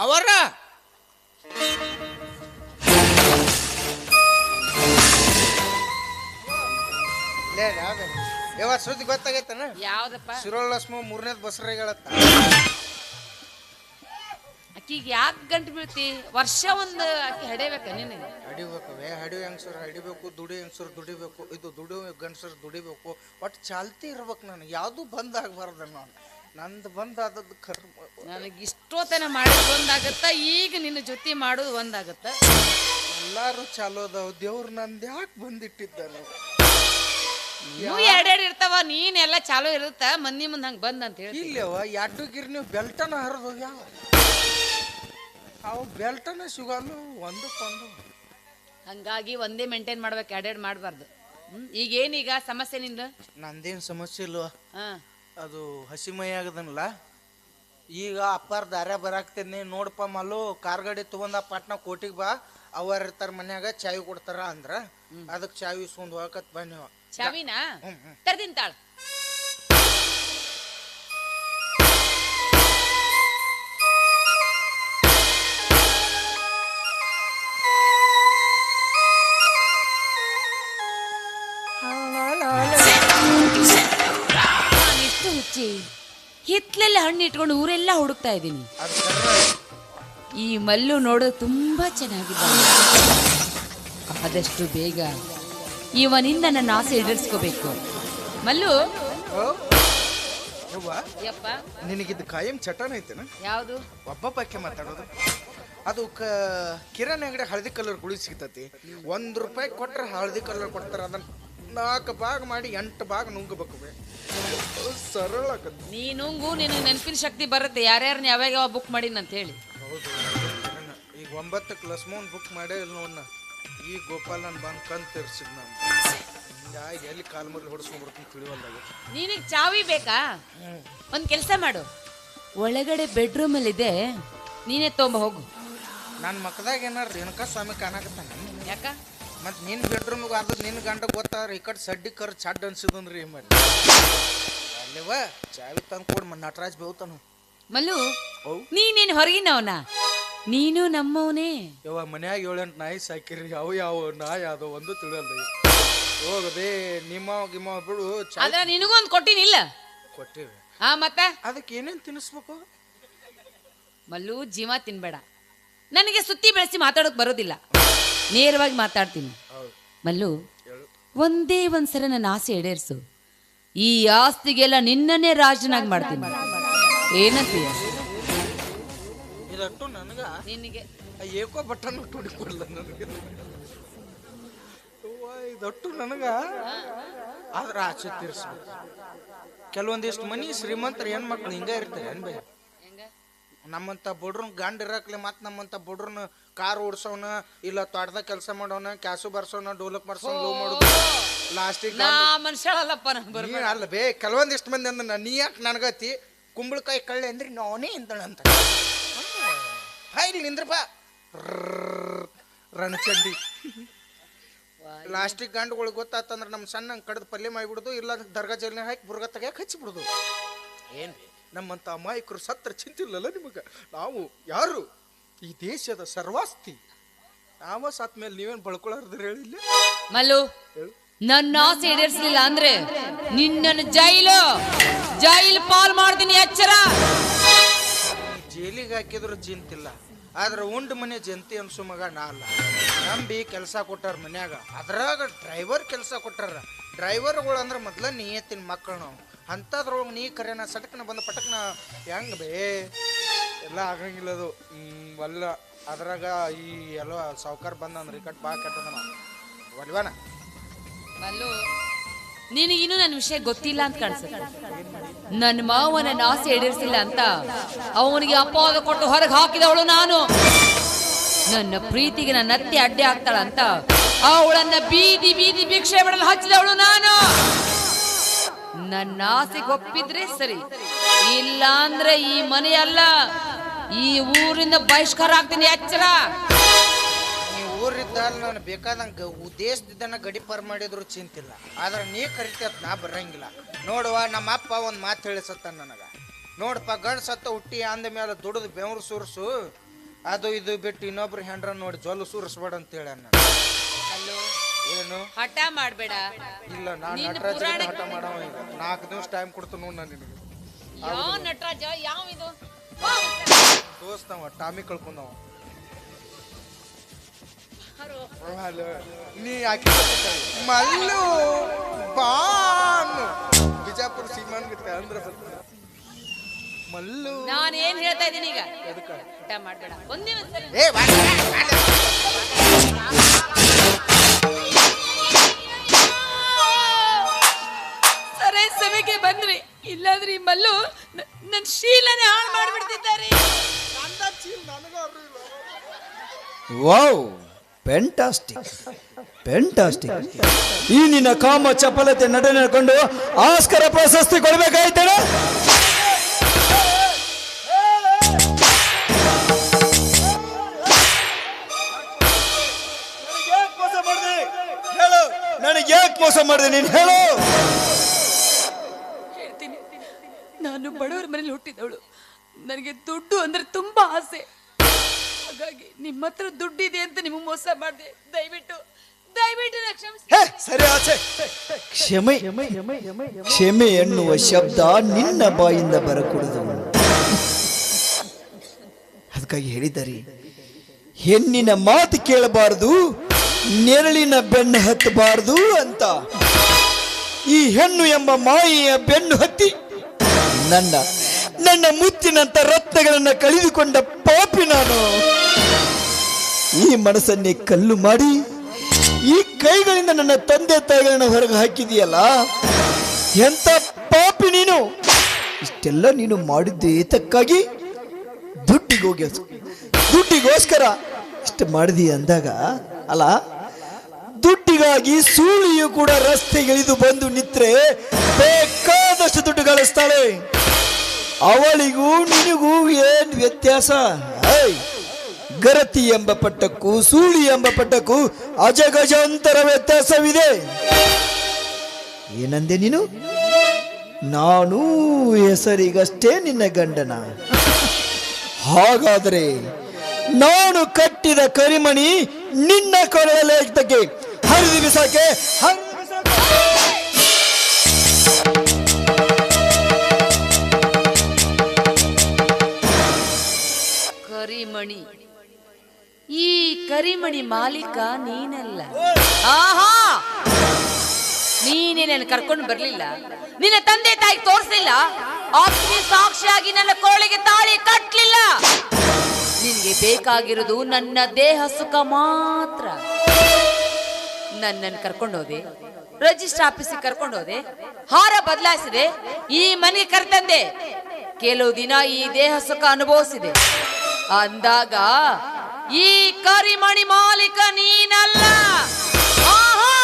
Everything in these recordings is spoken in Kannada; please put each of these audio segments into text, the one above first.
ಅವರ ಯಾವ ಸುದ್ದಿ ಗೊತ್ತಾಗೈತನ? ಯಾವ್ದಪ್ಪ? ಶಿರೋಳಸ್ಮ 3ನೇದ್ ಬಸರೇಗಳತ್ತ. ಆಕಿಗೆ ಯಾಕೆ ಗಂಟು ಬೀಳ್ತಿ? ವರ್ಷ ಒಂದು ಆಕಿ ಹಡೇಬೇಕ ನೀನು? ಹಡಿಬೇಕವೇ, ಹಡಿ ಹೆಂಗಸರು ಹಡಿಬೇಕು, ದುಡಿ ಹೆಂಗಸರು ದುಡಿಬೇಕು, ಇದು ದುಡಿ ಗಂಡಸರು ದುಡಿಬೇಕು. ಒಟ್ಟು ಚಾಲ್ತಿ ಇರ್ಬೇಕು. ನನಗೆ ಯಾವುದು ಬಂದ್ ಆಗ್ಬಾರ್ದು. ನಂದು ಬಂದ್ ಆದದ್ದು ಕರ್ಮ. ನನಗೆ ಇಷ್ಟೋತನ ಮಾಡೋದು ಒಂದಾಗತ್ತ, ಈಗ ನಿನ್ನ ಜೊತೆ ಮಾಡೋದು ಒಂದಾಗತ್ತ. ಎಲ್ಲಾರು ಚಾಲೋ ಅದಾವ. ದೇವ್ರು ನಂದು ಯಾಕೆ ಬಂದಿಟ್ಟಿದ್ದಾನೆ? ನೀವು ಎರಡೆರಡು ಇರ್ತಾವ, ನೀನೆಲ್ಲ ಚಾಲೋ ಇರುತ್ತ, ಮಂದಿ ಮುಂದೆ ಹಂಗೆ ಬಂದ್ ಅಂತ ಹೇಳಿ. ಇಲ್ಲವ ಎರಡು ಗಿರ್ನಿ ಬೆಲ್ಟನ ಹರಿದು ಯಾವ ಅವು ಬೆಲ್ಟನ ಸಿಗಲ್ಲ ಒಂದಕ್ಕೊಂದು. ಹಂಗಾಗಿ ಒಂದೇ ಮೇಂಟೈನ್ ಮಾಡ್ಬೇಕು, ಎರಡೆರಡು ಮಾಡಬಾರ್ದು. ಈಗೇನೀಗ ಸಮಸ್ಯೆ ನಿಂದ? ನಂದೇನು ಸಮಸ್ಯೆ ಇಲ್ವ. ಹಾ, ಅದು ಹಸಿಮೈ ಆಗದನಲ್ಲ. ಈಗ ಅಪ್ಪಾರ ದಾರ್ಯ ಬರಾಕ್ತೇನೆ ನೋಡಪ್ಪ ಮಲ್ಲು, ಕಾರ್ ಗಾಡಿ ತೊಗೊಂಡ ಪಾಟ್ನ ಕೋಟಿಗೆ ಬಾ, ಅವ್ರ ಇರ್ತಾರ ಮನ್ಯಾಗ ಚಾವಿ ಕೊಡ್ತಾರ ಅಂದ್ರ ಅದಕ್ಕೆ ಚಾವಿ ಇಸ್ಕೊಂಡು ಹೋಗಕತ್ ಬನ್ನಿ. ಚಾವಿನಾ ತರ್ದಿನ್ ತಾಳ. ನಾನಿಷ್ಟು ಹುಚ್ಚಿ ಹಿತ್ಲೆಲ್ಲ ಹಣ್ಣು ಇಟ್ಕೊಂಡು ಊರೆಲ್ಲ ಹುಡುಕ್ತಾ ಇದ್ದೀನಿ. ಈ ಮಲ್ಲು ನೋಡೋದು ತುಂಬಾ ಚೆನ್ನಾಗಿದ್ದಾನೆ. ಆದಷ್ಟು ಬೇಗ ಇವನಿಂದ ನನ್ನ ಆಸೆ ಈಡೇರಿಸ್ಕೋಬೇಕು. ಮಲ್ಲು ಯಪ್ಪ, ನಿನಗಿದ್ದು ಕಾಯಂ ಚಟನ ಐತೆನ? ಯಾವುದು? ಒಬ್ಬಕ್ಕೆ ಮಾತಾಡೋದು. ಅದು ಕಿರಾಣಿ ಅಂಗಡಿ ಹಳದಿ ಕಲರ್ ಗುಳಿ ಸಿಗ್ತತಿ. ₹1 ಕೊಟ್ರೆ ಹಳದಿ ಕಲರ್ ಕೊಡ್ತಾರ. ಅದನ್ನ 4 ಭಾಗ ಮಾಡಿ 8 ಭಾಗ ನುಂಗಬೇಕು. ಸರಳ ನೀ ನುಂಗು, ನಿನಗೆ ನೆನಪಿನ ಶಕ್ತಿ ಬರುತ್ತೆ. ಯಾರ್ಯಾರನ್ನ ಯಾವಾಗ ಬುಕ್ ಮಾಡೀನಿ ಅಂತ ಹೇಳಿ. ಹೌದು. ಈಗ 9ಕ್ಕೆ ಲಸ್ಮೋನ್ ಬುಕ್ ಮಾಡೇ ಇಲ್ಲ ನೋಡ್ನ. ಈಗ ಗೋಪಾಲನ್ ಬಂದು ಕಂತು ತೀರ್ಸಿದ್ ನಾನು. ಎಲ್ಲಿ ಕಾಲ್ ಮರ್ಲಿ ಹೊಡ್ಸ್ಕೊಂಡ್ಬಿಡ್ತೀನಿ ತಿಳಿವಲ್ದಾಗ. ನಿನಗೆ ಚಾವಿ ಬೇಕಾ? ಒಂದು ಕೆಲಸ ಮಾಡು, ಒಳಗಡೆ ಬೆಡ್ರೂಮ್ ಅಲ್ಲಿ ಇದೆ, ನೀನೇ ತೊಗೊಂಬ ಹೋಗು. ನನ್ನ ಮಕ್ಕದಾಗ ಏನಾರ ರೇಣುಕಾ ಸ್ವಾಮಿ ಕಾಣಕತ್ತಾನ. ಯಾಕ? ಮತ್ತು ನಿನ್ನ ಬೆಡ್ರೂಮ್ಗೆ ಅದು ನಿನ್ನ ಗಂಡ ಗೊತ್ತಾದ್ರೆ ಈ ಕಡೆ ಸಡ್ಡಿ ಕರ್ ಚಾಡ್ ಅನ್ಸಿದಂದ್ರಿ ಏನು ಮಾಡಿ ಅಲ್ಲಿವ ಚಾವಿ ತಂದು ಕೊಡು. ನಟರಾಜ್ ಬೇವ್ತಾನು. ಮಲ್ಲು, ನೀನೇನು ಹೊರಗಿನವನ? ನೀನು ನಮ್ಮವನೇ. ಯವ್ವ ಮನ್ಯಾಗ 7-8 ನಾಯಿ ಸಾಕಿರಿ. ಯಾವ ನಾಯಿ ಅದು ಒಂದು ತಿಳಿಯಲ್ಲ. ಹೋಗದೆ ನಿಮ್ಮ ಗಿಮ್ಮ ಬಿಡು. ಆದ್ರೆ ನಿನಗೂ ಒಂದು ಕೊಟ್ಟಿನಿಲ್ಲ? ಕೊಟ್ಟಿವಿ. ಹಾ, ಮತ್ತೆ ಅದಕ್ಕೆ ಏನೇನು ತಿನ್ನಿಸ್ಬೇಕು? ಮಲ್ಲು, ಜೀವ ತಿನ್ಬೇಡ. ನನಗೆ ಸುತ್ತಿ ಬೆಳೆಸಿ ಮಾತಾಡೋಕೆ ಬರೋದಿಲ್ಲ, ನೇರವಾಗಿ ಮಾತಾಡ್ತೀನಿ. ಮಲ್ಲು, ಒಂದೇ ಒಂದ್ಸಲ ನನ್ನ ಆಸೆ ಈಡೇರಿಸು. ಈ ಆಸ್ತಿಗೆಲ್ಲ ನಿನ್ನನ್ನೇ ರಾಜನಾಗಿ ಮಾಡ್ತೀನಿ. ಏನಂತೀಯ? ಇದಟ್ಟು ನನಗ ನಿನಗೆ ಏಕೋ ಬಟನ್ ಹುಡುಕೊಡ್ಲ ನನಗೆ. ಇದಟ್ಟು ನನಗ ಆದ್ರೆ ಆಸೆ ತೀರಿಸ್ಬೇಕು. ಕೆಲವೊಂದಿಷ್ಟು ಮನಿ ಶ್ರೀಮಂತರ ಹೆಣ್ಮಕ್ಳು ಹಿಂಗ ಇರ್ತಾರೆ ಅನ್ಬೇ. ನಮ್ಮಂತ ಬಡ್ರನ್ ಗಂಡ ಇರಕ್ಲೆ ಮತ್ತೆ ನಮ್ಮಂತ ಬಡ್ರನ್ ಕಾರ್ ಓಡಿಸೋನ, ಇಲ್ಲ ತೋಟದಾಗ ಕೆಲಸ ಮಾಡೋನ, ಕ್ಯಾಸು ಬರ್ಸೋನ, ಡೋಲಕ್ ಬರ್ಸೋನ, ಲೋ ಮಾಡೋದು. ಲಾಸ್ಟಿಗೆ ಮನುಷ್ಯಳಲ್ಲಪ್ಪ. ಅಲ್ಲ ಬೇ, ಕೆಲವೊಂದಿಷ್ಟು ಮಂದಿ ಅಂದ ನೀ ಯಾಕೆ ನನಗತಿ ಕುಂಬಳಕಾಯಿ ಕಳ್ಳೆ ಅಂದ್ರೆ ನಾನೇ ಇಂದಳಂತ. ಇಲ್ಲಿ ನಿಂದ್ರಪ್ಪ ರಣಚಂಡಿ. ಲಾಸ್ಟಿಗೆ ಗಂಡುಗಳಿಗೆ ಗೊತ್ತಾತಂದ್ರೆ ನಮ್ಮ ಸಣ್ಣ ಕಡ್ದು ಪಲ್ಯ ಮಾಡಿಬಿಡುದು, ಇಲ್ಲ ದರ್ಗಾ ಜೈಲಿನ ಹಾಕಿ ಬುರ್ಗ ತೆಗಿಯಕ್ಕೆ ಹಚ್ಚಿಬಿಡುದು. ಏನು ನಮ್ಮಂತ ಅಮಾಯಕರು ಸತ್ರ ಚಿಂತಿಲ್ಲಲ್ಲ ನಿಮಗೆ? ನಾವು ಯಾರು? ಈ ದೇಶದ ಸರ್ವಾಸ್ತಿ. ನಾವ ಸತ್ ಮೇಲೆ ನೀವೇನು ಬಳ್ಕೊಳ್ಳಾರ್ದ್ರೆ ಹೇಳಿಲ್ಲ. ಮಲ್ಲು, ನನ್ನ ಆಸೆ ಈಡೇರಿಸಲಿಲ್ಲ ಅಂದ್ರೆ ನಿನ್ನನ್ನು ಜೈಲ್ ಪಾಲ್ ಮಾಡ್ತೀನಿ, ಎಚ್ಚರ. ಜೈಲಿಗೆ ಹಾಕಿದ್ರು ಚಿಂತಿಲ್ಲ, ಆದ್ರೆ ಉಂಡು ಮನೆ ಜಂತಿ ಅನ್ಸು ಮಗ ನಾ ಅಲ್ಲ. ನಂಬಿ ಕೆಲಸ ಕೊಟ್ಟಾರ ಮನ್ಯಾಗ, ಅದ್ರಾಗ ಡ್ರೈವರ್ ಕೆಲಸ ಕೊಟ್ಟಾರ. ಡ್ರೈವರ್ಗಳು ಅಂದ್ರೆ ಮೊದ್ಲ ನಿಯತ್ತಿನ ಮಕ್ಕಳು ನಾವು. ಅಂಥದ್ರೊಳಗೆ ನೀ ಕರೆನ ಸಟಕ್ನ ಬಂದು ಪಟಕ್ನ ಹೆಂಗ ಬೇ ಎಲ್ಲ ಆಗಂಗಿಲ್ಲ ಅದು. ಅಲ್ಲ ಅದ್ರಾಗ ಈ ಎಲ್ಲ ಸಾವುಕಾರ ಬಂದಂದ್ರೆ ಈ ಕಟ್ ಬಾ ಕೆಟ್ಟದ ಒಲ್ವಾನ. ಮಲ್ಲು, ನಿನಗಿನ್ನೂ ನನ್ನ ವಿಷಯ ಗೊತ್ತಿಲ್ಲ ಅಂತ ಕಾಣಿಸುತ್ತೆ. ನನ್ನ ಮಾವನ ಆಸೆ ಈಡೇರಿಸಿಲ್ಲ ಅಂತ ಅವನಿಗೆ ಅಪವಾದ ಕೊಟ್ಟು ಹೊರಗೆ ಹಾಕಿದವಳು ನಾನು. ನನ್ನ ಪ್ರೀತಿಗೆ ನನ್ನ ಅತ್ತೆ ಅಡ್ಡೆ ಆಗ್ತಾಳ ಅಂತ ಅವಳನ್ನ ಬೀದಿ ಭಿಕ್ಷೆ ಬಿಡಲು ಹಚ್ಚಿದವಳು ನಾನು. ನನ್ನ ಆಸೆಗೆ ಒಪ್ಪಿದ್ರೆ ಸರಿ, ಇಲ್ಲ ಅಂದ್ರೆ ಈ ಮನೆಯಲ್ಲ, ಈ ಊರಿಂದ ಬಹಿಷ್ಕಾರ ಆಗ್ತೀನಿ, ಎಚ್ಚರ. ಊರಿದ್ದಲ್ಲಿ ನಾನು ಬೇಕಾದಂಗೆ ದೇಶದಿದ್ದನ ಗಡಿಪಾರು ಮಾಡಿದ್ರು ಚಿಂತಿಲ್ಲ, ಆದ್ರೆ ನೀ ಕರಿತತ್ ನಾ ಬರಂಗಿಲ್ಲ. ನೋಡುವ ನಮ್ಮ ಅಪ್ಪ ಒಂದು ಮಾತು ಹೇಳಿಸತ್ತ ನನಗೆ. ನೋಡಪ್ಪ, ಗಂಡು ಸತ್ತ ಹುಟ್ಟಿ ಅಂದ ಮೇಲೆ ದುಡಿದು ಬೆವರು ಸುರಿಸು, ಅದು ಇದು ಬಿಟ್ಟು ಇನ್ನೊಬ್ರು ಹೆಂಡ್ರ ನೋಡಿ ಜೊಲ್ಲು ಸುರಿಸ್ಬೇಡ ಅಂತ ಹೇಳ ಅಲ್ಲೋ ಏನು ಹಠ ಮಾಡ್ಬೇಡ. ಇಲ್ಲ ನಾನು ನಿನ್ನ ನಟರಾಜ ಪುರಾಣ- ಹಠ ಮಾಡವ ಈಗ 4 ದಿವಸ ಟೈಮ್ ಕೊಡ್ತು ನೋಡ್ ನಾನು ನಿನಗೆ ಯಾವ ನಟರಾಜ ಯಾವ ಇದು ದೋಸ್ತವ ಟಾಮಿ ಕಳ್ಕೊಂಡವ ನೀ ಯಾಕೆ ಮಲ್ಲು ಬಾನು ಬಿಜಾಪುರ ಸೀಮಾನ್ ಗಿಟ್ಟ ಅಂದ್ರೆ ಮಲ್ಲು ನಾನು ಏನ್ ಹೇಳ್ತಾ ಇದ್ದೀನಿ ಈಗ? ಎದಕ್ಕ ಹಠ ಮಾಡ್ಬೇಡ. ಒಂದೇ ಒಂದ್ಸಲ ಏ ಸರಿ ಸಭೆಗೆ ಬಂದ್ರಿ, ಇಲ್ಲಾಂದ್ರೆ ಈ ಮಲ್ಲು ನನ್ನ ಶೀಲನೆ ಹಾಳು ಮಾಡ್ಬಿಡ್ತಿದ್ದಾರೆ. Wow, fantastic fantastic. ಈ ನಿನ್ನ ಕಾಮ ಚಪಲತೆ ನಟನೆ ಕಂಡು ಆಸ್ಕರ ಪ್ರಶಸ್ತಿ ಕೊಡ್ಬೇಕಾಯ್ತೇನೆ. ನನಗೆ ಯಾಕೆ ಮೋಸ ಮಾಡಿದೆ ನೀನು ಹೇಳು. ಹೇಳ್ತೀನಿ, ನಾನು ಬಡವರ ಮನೇಲಿ ಹುಟ್ಟಿದವಳು. ನನಗೆ ದುಡ್ಡು ಅಂದ್ರೆ ತುಂಬಾ ಆಸೆ. ಹಾಗಾಗಿ ನಿಮ್ಮ ಹತ್ರ ದುಡ್ಡಿದೆ ಅಂತ ನಿಮಗೆ ಮೋಸ ಮಾಡಿದೆ. ದಯವಿಟ್ಟು ದಯವಿಟ್ಟು ನನ್ನ ಕ್ಷಮಿಸಿ. ಹೇ, ಸರಿ ಆಚೆ. ಕ್ಷಮೆ ಕ್ಷಮೆ ಎನ್ನುವ ಶಬ್ದ ನಿನ್ನ ಬಾಯಿಂದ ಬರಕೂಡದು. ಅದಕ್ಕಾಗಿ ಹೇಳಿದ್ದಾರೆ, ಹೆಣ್ಣಿನ ಮಾತು ಕೇಳಬಾರದು, ನೆರಳಿನ ಬೆನ್ನು ಹತ್ತಬಾರದು ಅಂತ. ಈ ಹೆಣ್ಣು ಎಂಬ ಮಾಯೆಯ ಬೆನ್ನು ಹತ್ತಿ ನನ್ನ ನನ್ನ ಮುತ್ತಿನಂತ ರತ್ನಗಳನ್ನು ಕಳೆದುಕೊಂಡ ಪಾಪಿ ನಾನು. ಈ ಮನಸ್ಸನ್ನೇ ಕಲ್ಲು ಮಾಡಿ ಈ ಕೈಗಳಿಂದ ನನ್ನ ತಂದೆ ತಾಯಿಗಳನ್ನ ಹೊರಗೆ ಹಾಕಿದೆಯಲ್ಲ, ಎಂತ ಪಾಪಿ ನೀನು. ಇಷ್ಟೆಲ್ಲ ನೀನು ಮಾಡಿದ್ದೆ ಏತಕ್ಕಾಗಿ? ದುಡ್ಡಿಗೋಸ್ಕರ ಇಷ್ಟು ಮಾಡಿದಿ ಅಂದಾಗ ಅಲ್ಲ, ದುಡ್ಡಿಗಾಗಿ ಸೂಳಿಯು ಕೂಡ ರಸ್ತೆಗಿಳಿದು ಬಂದು ನಿತ್ರೆ ಬೇಕಾದಷ್ಟು ದುಡ್ಡು ಗಳಿಸ್ತಾಳೆ. ಅವಳಿಗೂ ನಿನಗೂ ಏನ್ ವ್ಯತ್ಯಾಸ? ಗರತಿ ಎಂಬ ಪಟ್ಟಕ್ಕೂ ಸೂಳಿ ಎಂಬ ಪಟ್ಟಕ್ಕೂ ಅಜಗಜಾಂತರ ವ್ಯತ್ಯಾಸವಿದೆ. ಏನಂದೆ ನೀನು? ನಾನು ಹೆಸರಿಗಷ್ಟೇ ನಿನ್ನ ಗಂಡನ. ಹಾಗಾದರೆ ನಾನು ಕಟ್ಟಿದ ಕರಿಮಣಿ ನಿನ್ನ ಕೊರಳಕ್ಕೆ ಹರಿದು ಬಿಸಾಕೆ. ಕರಿಮಣಿ, ಈ ಕರಿಮಣಿ ಮಾಲೀಕ ನೀನಲ್ಲ. ಆಹಾ, ನೀನೇ ನನ್ನ ಕರ್ಕೊಂಡು ಬರ್ಲಿಲ್ಲ, ನಿನ್ನ ತಂದೆ ತಾಯಿ ತೋರಿಸಲಿಲ್ಲ, ಅಗ್ನಿ ಸಾಕ್ಷಿಯಾಗಿ ನನ್ನ ಕೋಳಿಗೆ ತಾಳಿ ಕಟ್ಟಲಿಲ್ಲ. ನಿನಗೆ ಬೇಕಾಗಿರೋದು ನನ್ನ ದೇಹ ಸುಖ ಮಾತ್ರ. ನನ್ನನ್ನು ಕರ್ಕೊಂಡೋದೆ, ರಿಜಿಸ್ಟರ್ ಆಫೀಸಿಗೆ ಕರ್ಕೊಂಡೋದೆ, ಹಾರ ಬದಲಾಯಿಸಿದೆ, ಈ ಮನೆಗೆ ಕರ್ತಂದೆ. ಕೆಲವು ದಿನ ಈ ದೇಹ ಸುಖ ಅನುಭವಿಸಿದೆ ಅಂದಾಗ ಈ ಕರಿಮಣಿ ಮಾಲೀಕ ನೀನಲ್ಲ. ಆಹಾ,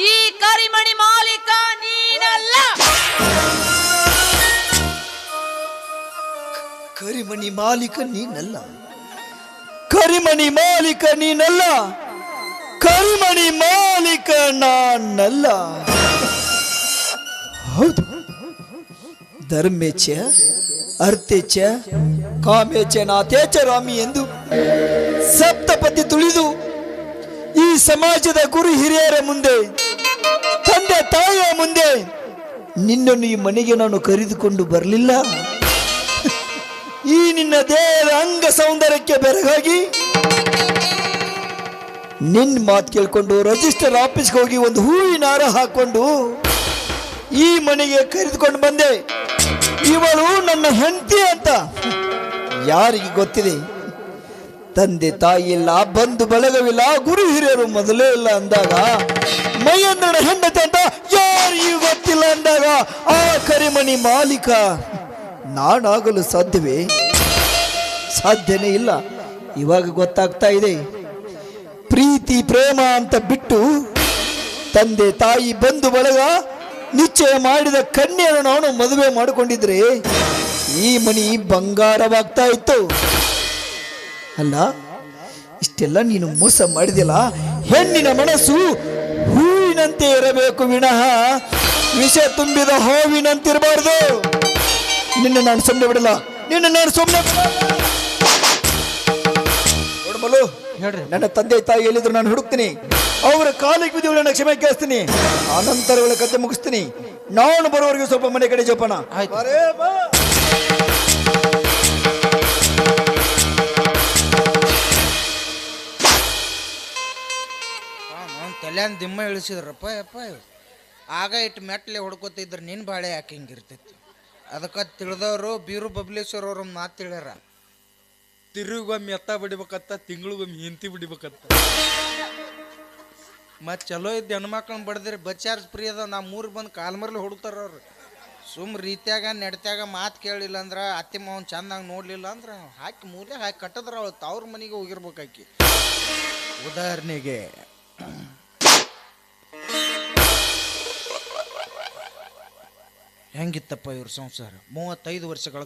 ಈ ಕರಿಮಣಿ ಮಾಲೀಕ ನೀನಲ್ಲ. ಕರಿಮಣಿ ಮಾಲೀಕ ನೀನಲ್ಲ, ಕರಿಮಣಿ ಮಾಲೀಕ ನೀನಲ್ಲ, ಕರಿಮಣಿ ಮಾಲೀಕ ನಾನಲ್ಲ. ಹೌದು, ಧರ್ಮೇಚ್ಛ ಅರ್ಥೇಚ್ಛ ಕಾಮೇಚ್ಛ ನಾಥೇಚ್ಛ ರಾಮಿ ಎಂದು ಸಪ್ತಪದಿ ತುಳಿದು ಈ ಸಮಾಜದ ಗುರು ಹಿರಿಯರ ಮುಂದೆ, ತಂದೆ ತಾಯಿಯ ಮುಂದೆ ನಿನ್ನನ್ನು ಈ ಮನೆಗೆ ನಾನು ಕರೆದುಕೊಂಡು ಬರಲಿಲ್ಲ. ಈ ನಿನ್ನ ದೇಹದ ಅಂಗ ಸೌಂದರ್ಯಕ್ಕೆ ಬೆರಗಾಗಿ ನಿನ್ನ ಮಾತು ಕೇಳ್ಕೊಂಡು ರಿಜಿಸ್ಟರ್ ಆಫೀಸ್ಗೆ ಹೋಗಿ ಒಂದು ಹೂವಿನ ಹಾರ ಹಾಕೊಂಡು ಈ ಮನೆಗೆ ಕರೆದುಕೊಂಡು ಬಂದೆ. ಇವಳು ನನ್ನ ಹೆಂಡತಿ ಅಂತ ಯಾರಿಗೆ ಗೊತ್ತಿದೆ? ತಂದೆ ತಾಯಿ ಇಲ್ಲ, ಬಂಧು ಬಳಗವಿಲ್ಲ, ಗುರು ಹಿರಿಯರು ಮೊದಲೇ ಇಲ್ಲ ಅಂದಾಗ, ಮೈಯಂದ್ರನ ಹೆಂಡತಿ ಅಂತ ಯಾರಿಗೂ ಗೊತ್ತಿಲ್ಲ ಅಂದಾಗ ಆ ಕರಿಮಣಿ ಮಾಲೀಕ ನಾನಾಗಲು ಸಾಧ್ಯವೇ? ಸಾಧ್ಯನೇ ಇಲ್ಲ. ಇವಾಗ ಗೊತ್ತಾಗ್ತಾ ಇದೆ. ಪ್ರೀತಿ ಪ್ರೇಮ ಅಂತ ಬಿಟ್ಟು ತಂದೆ ತಾಯಿ ಬಂಧು ಬಳಗ ನಿಶ್ಚಯ ಮಾಡಿದ ಕನ್ಯೆಯನ್ನು ನಾನು ಮದುವೆ ಮಾಡಿಕೊಂಡಿದ್ರೆ ಈ ಮನಿ ಬಂಗಾರವಾಗ್ತಾ ಇತ್ತು ಅಲ್ಲ. ಇಷ್ಟೆಲ್ಲ ನೀನು ಮೋಸ ಮಾಡಿದಿಲ್ಲ. ಹೆಣ್ಣಿನ ಮನಸ್ಸು ಹೂವಿನಂತೆ ಇರಬೇಕು ವಿನಃ ವಿಷ ತುಂಬಿದ ಹಾವಿನಂತಿರಬಾರ್ದು. ನಿನ್ನ ನಾನು ಸುಮ್ಮನೆ ಬಿಡಲ್ಲ, ನಿನ್ನ ನಾನು ಸುಮ್ಮನೆ ಹೇಳ್ರಿ. ನನ್ನ ತಂದೆ ತಾಯಿ ಎಲ್ಲಿದ್ರು ನಾನು ಹುಡುಕ್ತೀನಿ, ಅವರ ಕಾಲಿಗೆ ಬಿದ್ದು ನನ್ನ ಕ್ಷಮೆ ಕೇಳಿಸ್ತೀನಿ, ಆನಂತರ ಅವಳ ಕತೆ ಮುಗಿಸ್ತೀನಿ. ನಾನು ಬರೋವರೆಗೂ ಸ್ವಲ್ಪ ಮನೆ ಕಡೆ ಜೋಪಾನ. ಆಯ್ತು. ಬರೇ ಬಾ. ಅವ್ನು ತಲೆಯನ್ ದಿಮ್ಮ ಇಳಿಸಿದ್ರಪ್ಪ ಯಪ್ಪ ಇವ್ರು. ಆಗ ಇಟ್ಟು ಮೆಟ್ಲೆ ಹೊಡ್ಕೋತಿದ್ರೆ ನಿನ್ನ ಬಾಳೆ ಯಾಕೆ ಹಿಂಗಿರ್ತೈತಿ. ಅದಕ್ಕೆ ತಿಳಿದವರು ಬೀರು ಬಬ್ಲೇಶ್ವರ್ ಅವ್ರ ಒಂದು ಮಾತು ಹೇಳ್ಯಾರ, ತಿರುಗೊಮ್ಮೆ ಎತ್ತ ಬಿಡ್ಬೇಕತ್ತ, ತಿಂಗಳಿಗೊಮ್ಮೆ ಹಿಂತಿ ಬಿಡ್ಬೇಕತ್ತ. ಮತ್ತು ಚಲೋ ಇದ್ದು ಹೆಣ್ಮಕ್ಳನ್ನ ಬಡ್ದಿರಿ ಬಸ್ ಚಾರ್ಜ್ ಫ್ರೀ ಅದ. ನಾ ಮೂರಿಗೆ ಬಂದು ಕಾಲ್ಮರ್ಲಿ ಹುಡುಕ್ತಾರ ಅವ್ರು. ಸುಮ್ ರೀತ್ಯಾಗ ನಡ್ತ್ಯಾಗ ಮಾತು ಕೇಳಿಲ್ಲ ಅಂದ್ರೆ, ಅತ್ತೆ ಮಾವನ್ ಚಂದಾಗ ನೋಡಲಿಲ್ಲ ಅಂದ್ರೆ ಹಾಕಿ ಮೂಲೆ ಹಾಕಿ ಕಟ್ಟದ್ರ ಅವಳು ಅವ್ರ ಮನೆಗೆ ಹೋಗಿರ್ಬೇಕಾಕಿ. ಉದಾಹರಣೆಗೆ ಹೆಂಗಿತ್ತಪ್ಪ ಇವ್ರ ಸಂಸಾರ 35 ವರ್ಷಗಳ